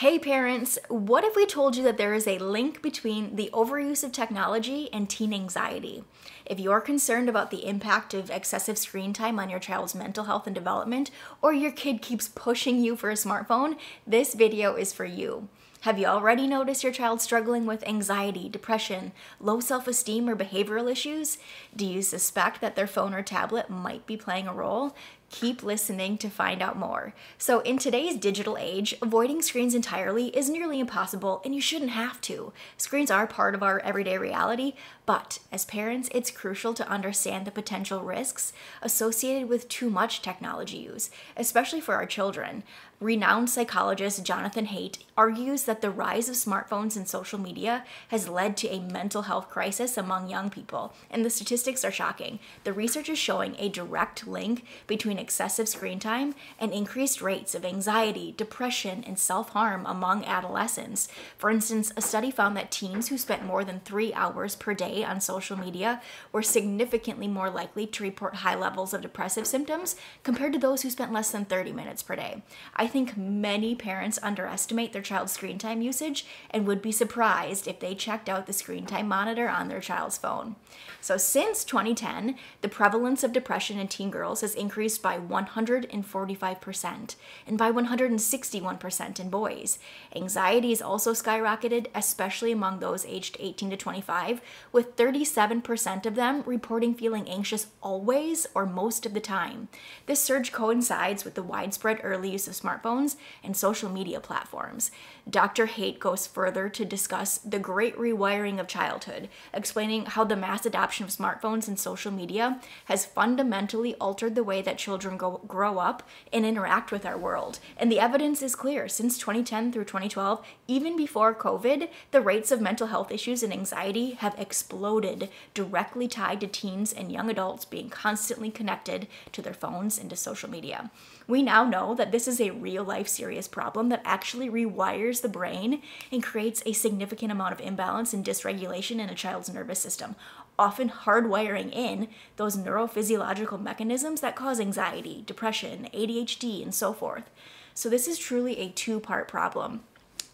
Hey parents, what if we told you that there is a link between the overuse of technology and teen anxiety? If you're concerned about the impact of excessive screen time on your child's mental health and development, or your kid keeps pushing you for a smartphone, this video is for you. Have you already noticed your child struggling with anxiety, depression, low self-esteem, or behavioral issues? Do you suspect that their phone or tablet might be playing a role? Keep listening to find out more. So in today's digital age, avoiding screens entirely is nearly impossible, and you shouldn't have to. Screens are part of our everyday reality, but as parents, it's crucial to understand the potential risks associated with too much technology use, especially for our children. Renowned psychologist Jonathan Haidt argues that the rise of smartphones and social media has led to a mental health crisis among young people, and the statistics are shocking. The research is showing a direct link between excessive screen time and increased rates of anxiety, depression, and self-harm among adolescents. For instance, a study found that teens who spent more than 3 hours per day on social media were significantly more likely to report high levels of depressive symptoms compared to those who spent less than 30 minutes per day. I think many parents underestimate their child's screen time usage and would be surprised if they checked out the screen time monitor on their child's phone. So since 2010, the prevalence of depression in teen girls has increased by 145% and by 161% in boys. Anxiety has also skyrocketed, especially among those aged 18 to 25, with 37% of them reporting feeling anxious always or most of the time. This surge coincides with the widespread early use of smartphones and social media platforms. Dr. Haidt goes further to discuss the great rewiring of childhood, explaining how the mass adoption of smartphones and social media has fundamentally altered the way that children grow up and interact with our world. And the evidence is clear. Since 2010 through 2012, even before COVID, the rates of mental health issues and anxiety have exploded, directly tied to teens and young adults being constantly connected to their phones and to social media. We now know that this is a real-life serious problem that actually rewires the brain and creates a significant amount of imbalance and dysregulation in a child's nervous system, often hardwiring in those neurophysiological mechanisms that cause anxiety, depression, ADHD, and so forth. So this is truly a two-part problem.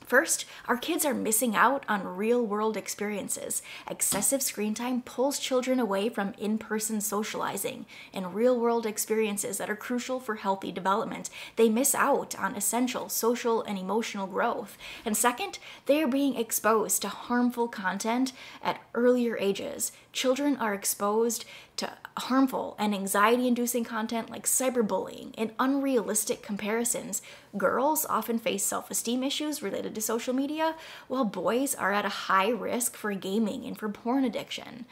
First, our kids are missing out on real-world experiences. Excessive screen time pulls children away from in-person socializing and real-world experiences that are crucial for healthy development. They miss out on essential social and emotional growth. And second, they are being exposed to harmful content at earlier ages. Children are exposed to harmful and anxiety-inducing content like cyberbullying and unrealistic comparisons. Girls often face self-esteem issues related to social media, while boys are at a high risk for gaming and for porn addiction.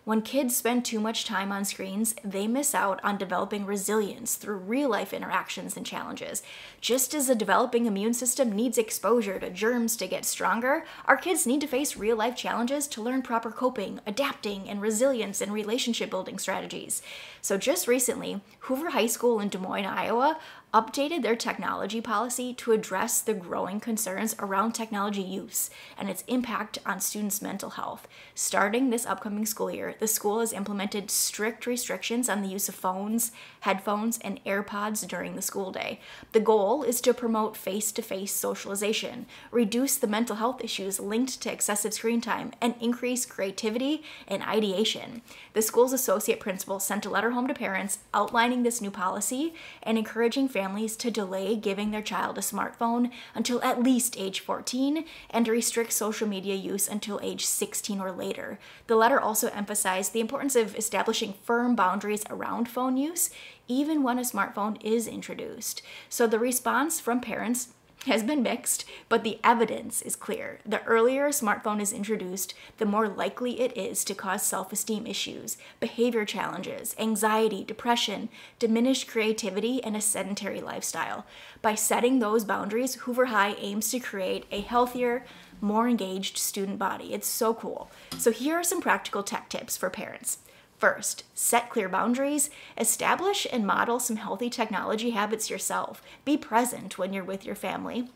When kids spend too much time on screens, they miss out on developing resilience through real-life interactions and challenges. Just as a developing immune system needs exposure to germs to get stronger, our kids need to face real-life challenges to learn proper coping, adapting, and resilience and relationship-building strategies. So just recently, Hoover High School in Des Moines, Iowa, updated their technology policy to address the growing concerns around technology use and its impact on students' mental health. Starting this upcoming school year, the school has implemented strict restrictions on the use of phones, headphones, and AirPods during the school day. The goal is to promote face-to-face socialization, reduce the mental health issues linked to excessive screen time, and increase creativity and ideation. The school's associate principal sent a letter home to parents outlining this new policy and encouraging families to delay giving their child a smartphone until at least age 14 and to restrict social media use until age 16 or later. The letter also emphasized the importance of establishing firm boundaries around phone use, even when a smartphone is introduced. So the response from parents has been mixed, but the evidence is clear. The earlier a smartphone is introduced, the more likely it is to cause self-esteem issues, behavior challenges, anxiety, depression, diminished creativity, and a sedentary lifestyle. By setting those boundaries, Hoover High aims to create a healthier, more engaged student body. It's so cool. So here are some practical tech tips for parents. First, set clear boundaries, establish and model some healthy technology habits yourself. Be present when you're with your family.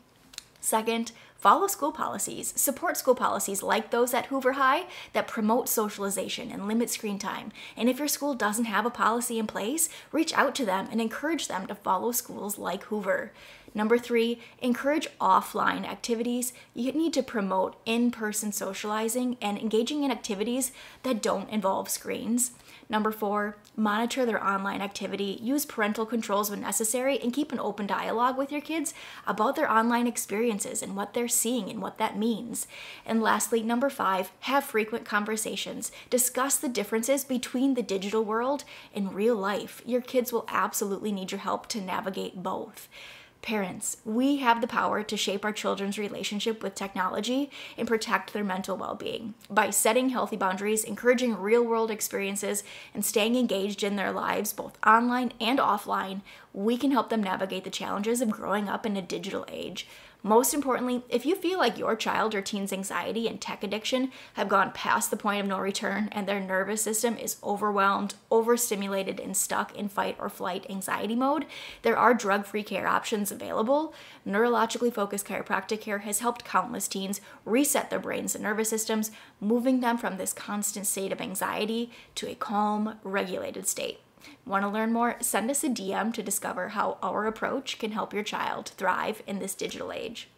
Second, follow school policies. Support school policies like those at Hoover High that promote socialization and limit screen time. And if your school doesn't have a policy in place, reach out to them and encourage them to follow schools like Hoover. Number 3, encourage offline activities. You need to promote in-person socializing and engaging in activities that don't involve screens. Number 4, monitor their online activity, use parental controls when necessary, and keep an open dialogue with your kids about their online experiences and what they're seeing and what that means. And lastly, number 5, have frequent conversations. Discuss the differences between the digital world and real life. Your kids will absolutely need your help to navigate both. Parents, we have the power to shape our children's relationship with technology and protect their mental well-being. By setting healthy boundaries, encouraging real-world experiences, and staying engaged in their lives, both online and offline, we can help them navigate the challenges of growing up in a digital age. Most importantly, if you feel like your child or teen's anxiety and tech addiction have gone past the point of no return and their nervous system is overwhelmed, overstimulated, and stuck in fight or flight anxiety mode, there are drug-free care options available. Neurologically focused chiropractic care has helped countless teens reset their brains and nervous systems, moving them from this constant state of anxiety to a calm, regulated state. Want to learn more? Send us a DM to discover how our approach can help your child thrive in this digital age.